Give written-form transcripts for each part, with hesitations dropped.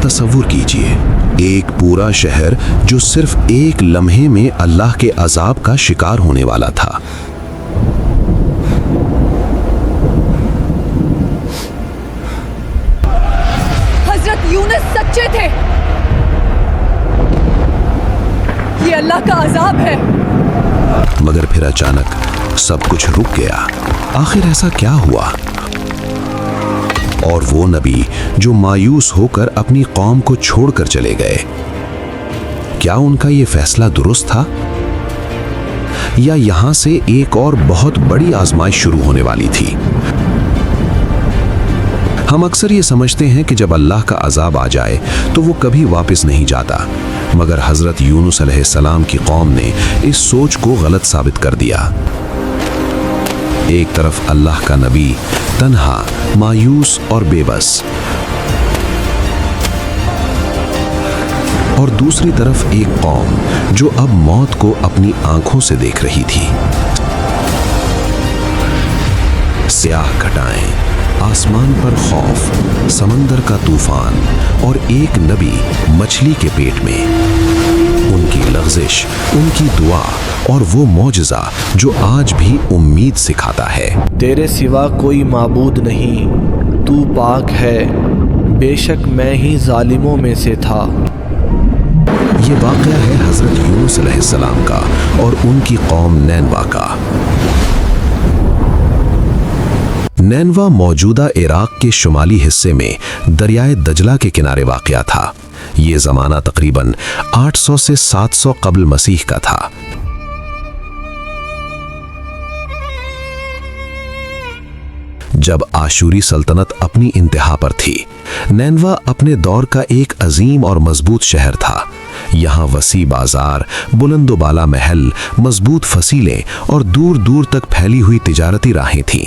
तसव्वुर कीजिए, एक पूरा शहर जो सिर्फ एक लम्हे में अल्लाह के अजाब का शिकार होने वाला था। हजरत यूनुस सच्चे थे, ये अल्लाह का अजाब है। मगर फिर अचानक सब कुछ रुक गया। आखिर ऐसा क्या हुआ? और वो नबी जो मायूस होकर अपनी कौम को छोड़कर चले गए, क्या उनका ये फैसला दुरुस्त था, या यहां से एक और बहुत बड़ी आजमाइश शुरू होने वाली थी? हम अक्सर ये समझते हैं कि जब अल्लाह का अजाब आ जाए तो वो कभी वापस नहीं जाता, मगर हजरत यूनुस अलैहिस्सलाम की कौम ने इस सोच को गलत साबित कर दिया। एक तरफ अल्लाह का नबी तन्हा, मायूस और बेबस, और दूसरी तरफ एक कौम जो अब मौत को अपनी आंखों से देख रही थी। स्याह घटाएं, आसमान पर खौफ, समंदर का तूफान और एक नबी मछली के पेट में। उनकी लग़ज़िश, उनकी दुआ और वो मौजज़ा जो आज भी उम्मीद सिखाता है। तेरे सिवा कोई माबूद नहीं, तू पाक है, बेशक मैं ही जालिमों में से था। ये वाक़या है हज़रत यूनुस अलैहिस्सलाम का और उनकी कौम नैनवा का। नैनवा मौजूदा इराक के शुमाली हिस्से में दरियाए दजला के किनारे वाक़या था। ये ज़माना तकरीबन 800 से 700 क़ब्ल मसीह का था। जब आशूरी सल्तनत अपनी इंतहा पर थी, नैनवा अपने दौर का एक अजीम और मजबूत शहर था। यहाँ वसी बाजार, बुलंदोबाला महल, मजबूत फसीलें और दूर दूर तक फैली हुई तिजारती राहें थीं।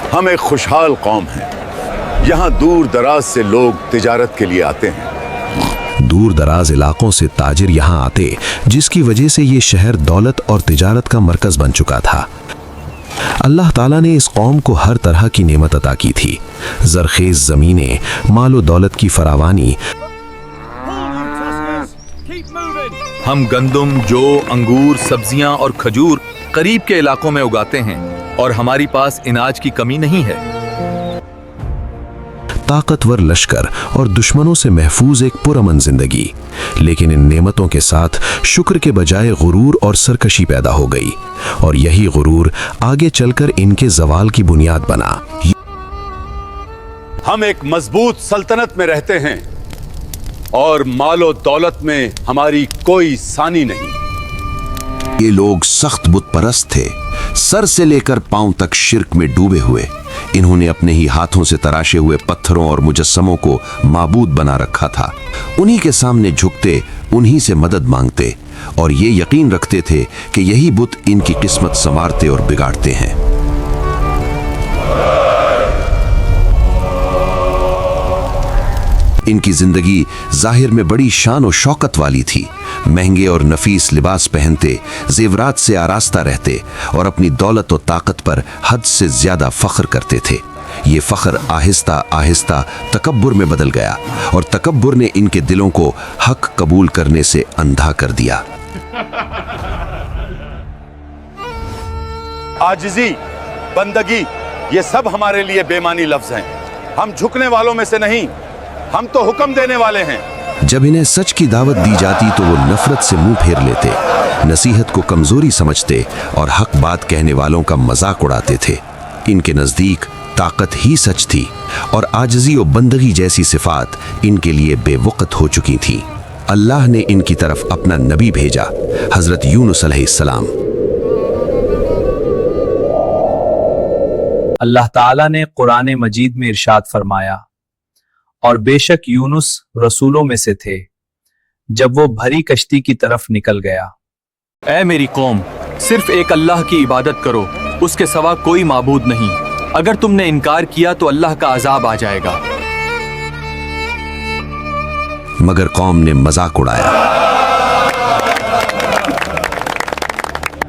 हम एक खुशहाल कौम हैं। यहाँ दूर दराज से लोग तिजारत के लिए आते हैं। दूर दराज इलाकों से ताजिर यहाँ आते, जिसकी वजह से ये शहर दौलत और तिजारत का मरकज बन चुका था। अल्लाह ताला ने इस कौम को हर तरह की नेमत अता की थी। जरखेज ज़मीनें, मालो दौलत की फरावानी। हम गंदम, जौ, अंगूर, सब्जियां और खजूर करीब के इलाकों में उगाते हैं और हमारी पास अनाज की कमी नहीं है। ताकतवर लश्कर और दुश्मनों से महफूज एक पुरअमन जिंदगी। लेकिन इन नेमतों के साथ शुक्र के बजाय गुरूर और सरकशी पैदा हो गई, और यही गुरूर आगे चलकर इनके जवाल की बुनियाद बना। हम एक मजबूत सल्तनत में रहते हैं और मालो दौलत में हमारी कोई सानी नहीं। ये लोग सख्त बुत परस्त थे, सर से लेकर पांव तक शिर्क में डूबे हुए। इन्होंने अपने ही हाथों से तराशे हुए पत्थरों और मुजस्समों को माबूद बना रखा था। उन्हीं के सामने झुकते, उन्हीं से मदद मांगते, और ये यकीन रखते थे कि यही बुत इनकी किस्मत संवारते और बिगाड़ते हैं। इनकी जिंदगी जाहिर में बड़ी शान और शौकत वाली थी। महंगे और नफीस लिबास पहनते, जेवरात से आरास्ता रहते और अपनी दौलत और ताकत पर हद से ज्यादा फख्र करते थे। ये फख्र आहिस्ता आहिस्ता तकब्बुर में बदल गया, और तकब्बुर ने इनके दिलों को हक कबूल करने से अंधा कर दिया। आजिज़ी, बंदगी, ये सब हमारे लिए बेमानी लफ्ज हैं। हम झुकने वालों में से नहीं, हम तो हुक्म देने वाले हैं। जब इन्हें सच की दावत दी जाती तो वो नफरत से मुंह फेर लेते, नसीहत को कमजोरी समझते और हक बात कहने वालों का मजाक उड़ाते थे। इनके नजदीक ताकत ही सच थी, और आजिज़ी और बंदगी जैसी सिफात इनके लिए बेवक़्त हो चुकी थी। अल्लाह ने इनकी तरफ अपना नबी भेजा, हजरत यूनुस अलैहिस्सलाम। अल्लाह ताला ने कुरान मजीद में इरशाद फरमाया, और बेशक यूनुस रसूलों में से थे जब वो भरी कश्ती की तरफ निकल गया। ऐ मेरी कौम, सिर्फ एक अल्लाह की इबादत करो, उसके सिवा कोई माबूद नहीं। अगर तुमने इनकार किया तो अल्लाह का अजाब आ जाएगा। मगर कौम ने मजाक उड़ाया।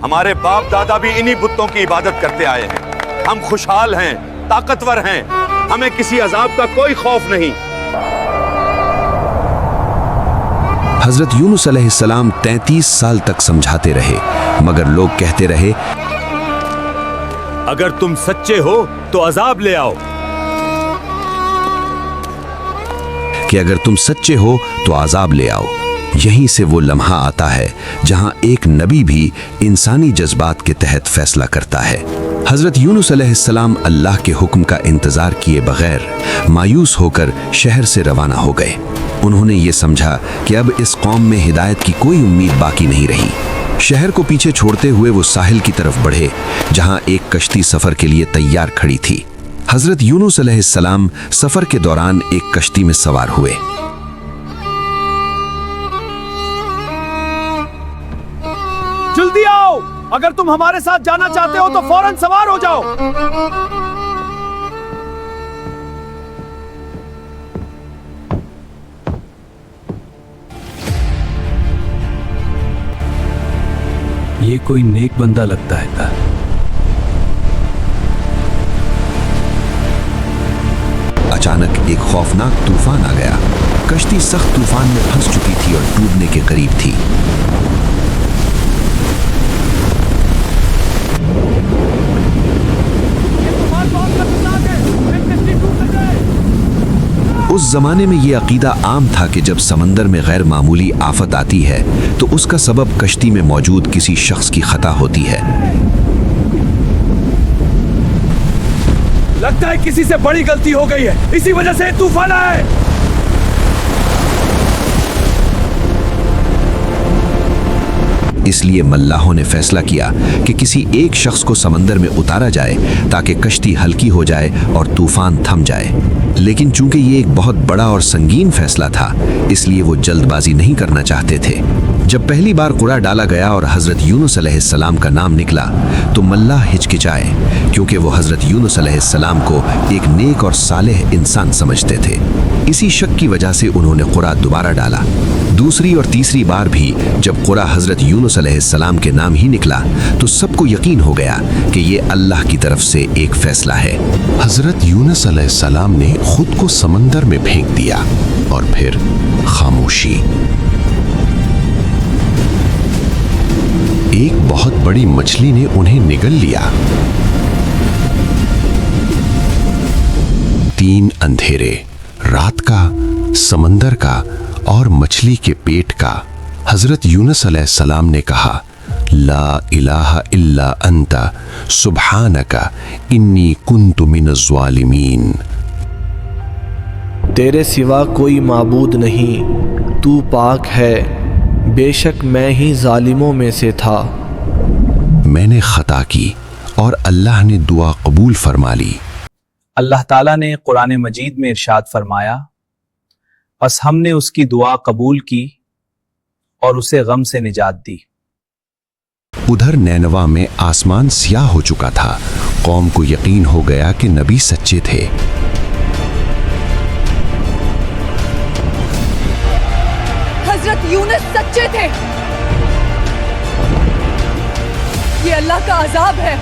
हमारे बाप दादा भी इन्हीं बुतों की इबादत करते आए हैं। हम खुशहाल हैं, ताकतवर हैं। हमें किसी अजाब का कोई खौफ नहीं। हजरत यूनुस अलैहिस्सलाम 33 साल तक समझाते रहे, मगर लोग कहते रहे, अगर तुम सच्चे हो तो अजाब ले आओ। कि अगर तुम सच्चे हो तो आजाब ले आओ। यहीं से वो लम्हा आता है जहां एक नबी भी इंसानी जज्बात के तहत फैसला करता है। हजरत यूनुस अलैहिस्सलाम अल्लाह के हुक्म का इंतजार किए बगैर मायूस होकर शहर से रवाना हो गए। उन्होंने ये समझा कि अब इस कौम में हिदायत की कोई उम्मीद बाकी नहीं रही। शहर को पीछे छोड़ते हुए वो साहिल की तरफ बढ़े, जहां एक कश्ती सफर के लिए तैयार खड़ी थी। हजरत यूनुस अलैहिस्सलाम सफर के दौरान एक कश्ती में सवार हुए। जल्दी आओ, अगर तुम हमारे साथ जाना चाहते हो तो फौरन सवार हो जाओ। ये कोई नेक बंदा लगता है। अचानक एक खौफनाक तूफान आ गया। कश्ती सख्त तूफान में फंस चुकी थी और डूबने के करीब थी। उस जमाने में यह अकीदा आम था कि जब समंदर में गैर मामूली आफत आती है तो उसका सबब कश्ती में मौजूद किसी शख्स की खता होती है। लगता है किसी से बड़ी गलती हो गई है, इसी वजह से तूफान आया है। इसलिए मल्लाहों ने फैसला किया कि किसी एक शख्स को समंदर में उतारा जाए ताकि कश्ती हल्की हो जाए और तूफान थम जाए। लेकिन चूंकि ये एक बहुत बड़ा और संगीन फैसला था, इसलिए वो जल्दबाजी नहीं करना चाहते थे। जब पहली बार कुरा डाला गया और हजरत यूनुस अलैहिस्सलाम का नाम निकला तो मल्लाह हिचकिचाए, क्योंकि वो हजरत यूनुस अलैहिस्सलाम को एक नेक और सालेह इंसान समझते थे। इसी शक की वजह से उन्होंने कुरा दोबारा डाला। दूसरी और तीसरी बार भी जब कुरा हजरत यूनुस अलैहिस्सलाम के नाम ही निकला तो सबको यकीन हो गया कि ये अल्लाह की तरफ से एक फैसला है। हजरत यूनुस अलैहिस्सलाम ने खुद को समंदर में फेंक दिया और फिर खामोशी। एक बहुत बड़ी मछली ने उन्हें निगल लिया। 3 अंधेरे, रात का, समंदर का और मछली के पेट का। हजरत यूनुस अलैहिस्सलाम ने कहा, ला इलाहा इल्ला अंता सुब्हानका इन्नी कुन्तु मिनज़ ज़ालिमीन। तेरे सिवा कोई माबूद नहीं, तू पाक है, बेशक मैं ही जालिमों में से था। मैंने खता की और अल्लाह ने दुआ कबूल फरमा ली। अल्लाह ताला ने कुरान मजीद में इरशाद फरमाया, बस हमने उसकी दुआ कबूल की और उसे गम से निजात दी। उधर नैनवा में आसमान स्याह हो चुका था। कौम को यकीन हो गया कि नबी सच्चे थे। हजरत यूनुस सच्चे थे। ये अल्लाह का अजाब है।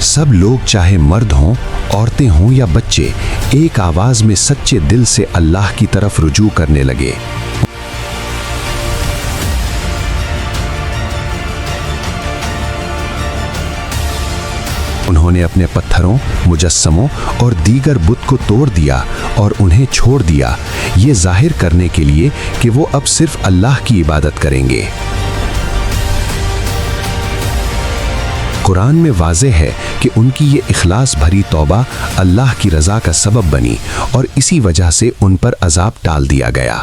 सब लोग, चाहे मर्द हों, औरतें हों या बच्चे, एक आवाज में सच्चे दिल से अल्लाह की तरफ रुजू करने लगे। उन्होंने अपने पत्थरों, मुजस्समों और दीगर बुत को तोड़ दिया और उन्हें छोड़ दिया, ये जाहिर करने के लिए कि वो अब सिर्फ अल्लाह की इबादत करेंगे। कुरान में वाज़ेह है कि उनकी ये इखलास भरी तौबा अल्लाह की रज़ा का सबब बनी और इसी वजह से उन पर अजाब टाल दिया गया।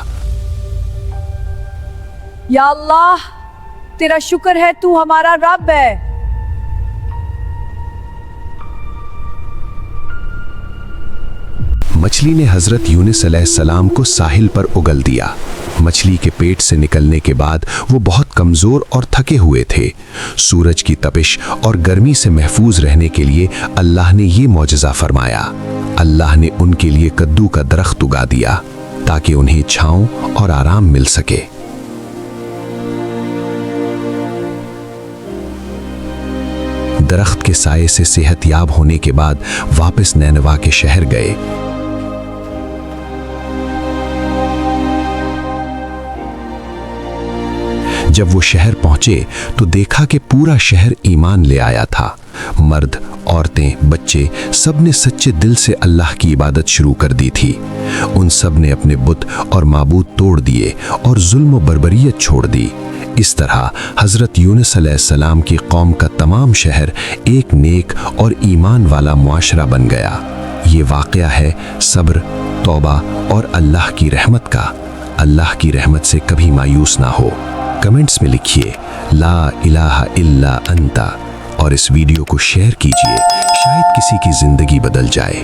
या अल्लाह, तेरा शुक्र है, तू हमारा रब है। मछली ने हजरत यूनुस अलैहिस्सलाम को साहिल पर उगल दिया। मछली के पेट से निकलने के बाद वो बहुत कमजोर और थके हुए थे। सूरज की तपिश और गर्मी से महफूज रहने के लिए अल्लाह ने ये मौजज़ा फरमाया। अल्लाह ने उनके लिए कद्दू का दरख्त उगा दिया ताकि उन्हें छांव और आराम मिल सके। दरख्त के साए से सेहतयाब होने के बाद वापस नैनवा के शहर गए। जब वो शहर पहुंचे तो देखा कि पूरा शहर ईमान ले आया था। मर्द, औरतें, बच्चे सब ने सच्चे दिल से अल्लाह की इबादत शुरू कर दी थी। उन सब ने अपने बुत और माबूद तोड़ दिए और जुल्म व बर्बरियत छोड़ दी। इस तरह हज़रत यूनुस अलैहिस्सलाम की कौम का तमाम शहर एक नेक और ईमान वाला मुआशरा बन गया। ये वाक़या है सब्र, तौबा और अल्लाह की रहमत का। अल्लाह की रहमत से कभी मायूस ना हो। कमेंट्स में लिखिए ला इलाहा इल्ला अंता और इस वीडियो को शेयर कीजिए, शायद किसी की जिंदगी बदल जाए।